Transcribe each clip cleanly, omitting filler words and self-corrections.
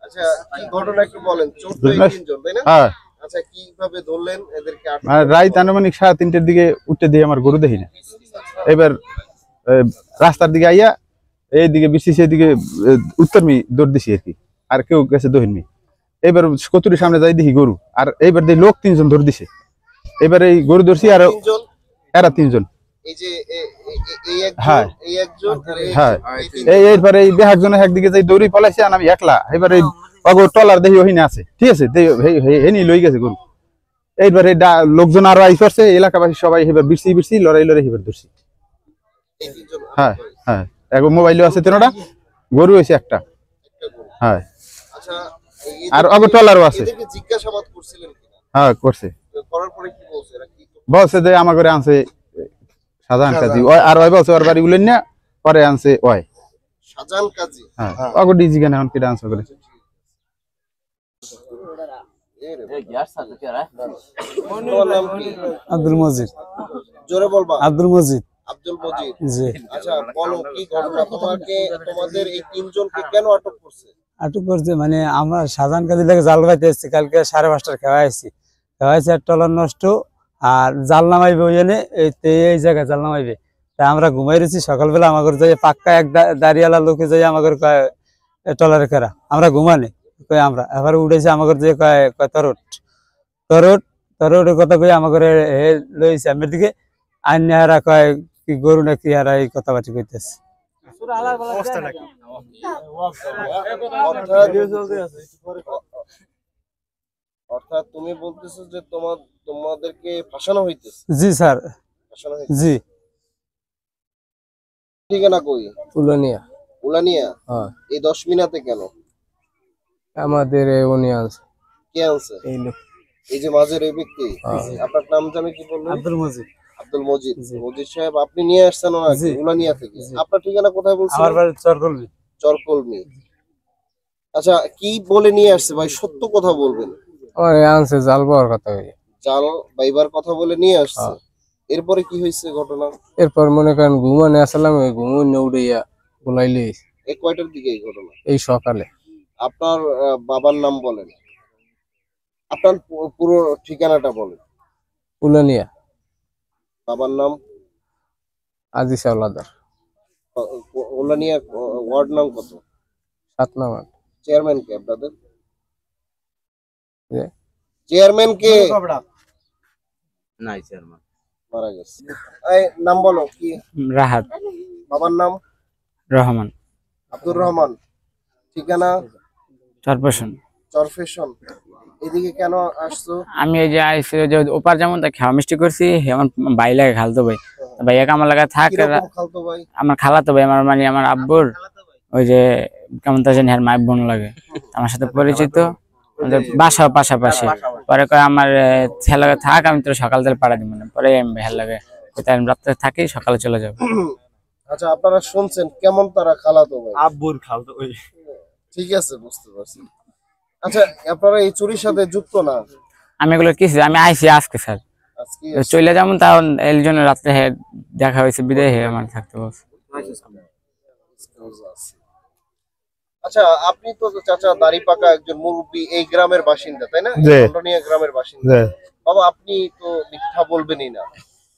আচ্ছা কি ঘটনা একটু বলেন। চোর তো এই তিনজন তাই না? হ্যাঁ। আচ্ছা কিভাবে ধরলেন এদেরকে? রাত আনুমানিক 3:30টার দিকে উঠতে দিয়ে আমার গরু দেখি না। এবার রাস্তার দিকে আইয়া এইদিকে বিসিসি এদিকে উত্তরমি দৌড় দিছি আর কি, আর কেউ গেছে দক্ষিণমি। এবার কতুরির সামনে যাই দেখি গরু, আর এইবার দেখি লোক 3জন ধরে দিছে। এবার এই গরু ধরছি আর এরা 3জন। হ্যাঁ হ্যাঁ, এইবারে এই একজনে একদিকে যাই দৌড়ি পলাইছে, আর আমি একলা। এবার এই অগর টলার দেখি ওখানে আছে, ঠিক আছে, হেনি লই গেছে গরু। এইবারে লোকজন আরো আই করছে, এলাকাবাসী সবাই এবার বিরছি লড়াই এবার ধরছি। হ্যাঁ হ্যাঁ, এখন মোবাইলও আছে 3টা, গরু হয়েছে একটা। হ্যাঁ, আর অগর টলারও আছে। হ্যাঁ করছে, বলছে যে আমার ঘরে আনছে শাহজাহান কাজী, আর ওই বলছে ওর বাড়ি উলেন না, পরে আনছে ওই শাহজাহান কাজী। হ্যাঁ, অগর ডিজি কেন এখন কেটে আনছে করে। আব্দুল মজিদ। জোরে বলবা। আব্দুল মজিদ। আব্দুল মজিদ। জি। আচ্ছা বলো কি ঘটনা, তোমাদের এই 3জনকে কেন আটক করছে? আটক করছে মানে আমরা শাহজাহান কাজী থেকে জাল বাইতে এসেছি, কালকে 5:30টার খাওয়াইছি আর টলার নষ্ট, আর জাল নামাইবে ওই জন্য এই জায়গায় জাল নামাইবে। তাই আমরা ঘুমাই রয়েছি, সকালবেলা আমাদের যাই পাক্কা এক দাঁড়িয়ালা লোকে যাই আমাদের টলারে করা, আমরা ঘুমানি কই আমরা এবার উঠেছি আমাদের যে কয় তরট তরট তরটের কথা কই আমাদের লইছে আমার দিকে আইনারা কয় কি গরু নাকি আর এই কথাবার্তা কইতেছে। অর্থাৎ তুমি বলতেছো যে তোমাদেরকে ফাঁসানো হইতেছে? জি স্যার। জি। ঠিকানা কই? উলানিয়া। উলানিয়া? হ্যাঁ। এই 10 মিনিটে কেন? আমাদের উনি আনছে। কে আনছে? এই যে মাঝের এই ব্যক্তি। আপনার নাম জানি কি বললেন? আব্দুল মজিদ। আব্দুল মজিদ। মজিদ সাহেব আপনি নিয়ে আসছেন ওনাকে উলানিয়া থেকে? আপনার ঠিকানা কোথায় বলছেন? আমার বাড়ি চরকলমি। চরকলমি। আচ্ছা কি বলে নিয়ে আসছে ভাই, সত্য কথা বলবেন। আরে আনছে জাল পাওয়ার কথা, জাল বাইবার কথা বলে নিয়ে আসছে। এরপরে কি হয়েছে ঘটনা? এরপর মনে করেন ঘুমানে আসলাম, ওই ঘুমনে উড়াইয়া বলাইলে। এই কয়টার দিকে এই ঘটনা? এই সকালে। আপনার বাবার নাম বলেন, আপনার পুরো ঠিকানাটা বলেন। উলানিয়া। বাবার নাম? আজিজ আওলাদার। উলানিয়া ওয়ার্ড নাম কত? 7 নম্বর। চেয়ারম্যান কে আপনাদের? চেয়ারম্যান কে? নাই চেয়ারম্যান মারা গেছে। এই নাম বলো কি? রাহাত। বাবার নাম? রহমান। আব্দুর রহমান। ঠিকানা? চরপেশন। চরপেশন। এদিকে কেন আসছো? আমি এই যে আইছি যে ওপার যেমন তা খাওয়া মিষ্টি করছি, আমার ভাই লাগে খালতো ভাই, ভাইয়া কামার লাগা থাকে। খালতো ভাই? আমার খালাতো ভাই, আমার মানে আমার আব্বুর ওই যে কেমন তা জানি আর মায়ের বোন লাগে, আমার সাথে পরিচিত, আমাদের বাসা পাশাপাশি। পরে কয় আমার ছেলে থাক, আমি তোর সকাল থেকে পাড়া দিব না, পরে আমি ভালো লাগে রাত্রে থাকি, সকালে চলে যাবো। আচ্ছা আপনারা শুনছেন কেমন তারা খালাতো ভাই? আব্বুর খালতো ভাই। ঠিক আছে, বুঝতে পারছি। আচ্ছা আপনারা এই চুরির সাথে যুক্ত না? আমি এগুলো কিছু আমি আইছি আজকে স্যার, চলে যেমন তা এই জন্য রাত্রে দেখা হয়েছে, বিদায় হয়ে আমার থাকতে বলছে। আচ্ছা আপনি তো চাচা দাড়ি পাকা একজন মুরব্বী, এই গ্রামের বাসিন্দা তাই না? লন্ডনিয়া গ্রামের বাসিন্দা। বাবা আপনি তো মিথ্যা বলবেনই না,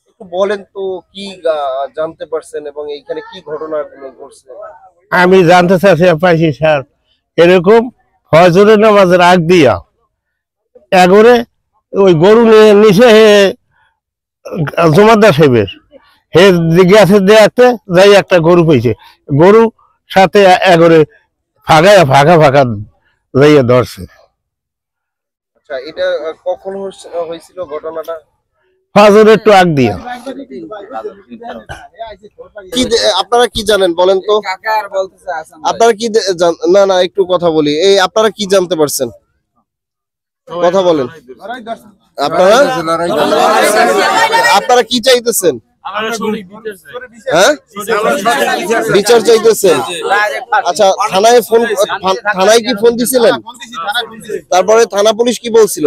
একটু বলেন তো কি জানতে পারছেন এবং এইখানে কি ঘটনাগুলো ঘটছে? আমি জানতে চাচ্ছি পাইছি স্যার, এরকম ফজরের নামাজের আগ দিয়া এগরে ওই গরু নিয়ে নিচে হে জমাদার সাহেবের হে গেছে দেখতে যাই একটা গরু পাইছে, গরু সাথে এগরে ফাঁকা যাইয়া ধরছে। আচ্ছা এটা কখন হয়েছিল ঘটনাটা? ফজরের একটু আগ দিয়া। কি আপনারা কি জানেন বলেন তো? আপনারা কি না একটু কথা বলি, এই আপনারা কি জানতে পারছেন? কথা বলেন। আপনারা কি চাইতেছেন? হ্যাঁ বিচার চাইতেছেন? আচ্ছা থানায় কি ফোন দিছিলেন? তারপরে থানা পুলিশ কি বলছিল?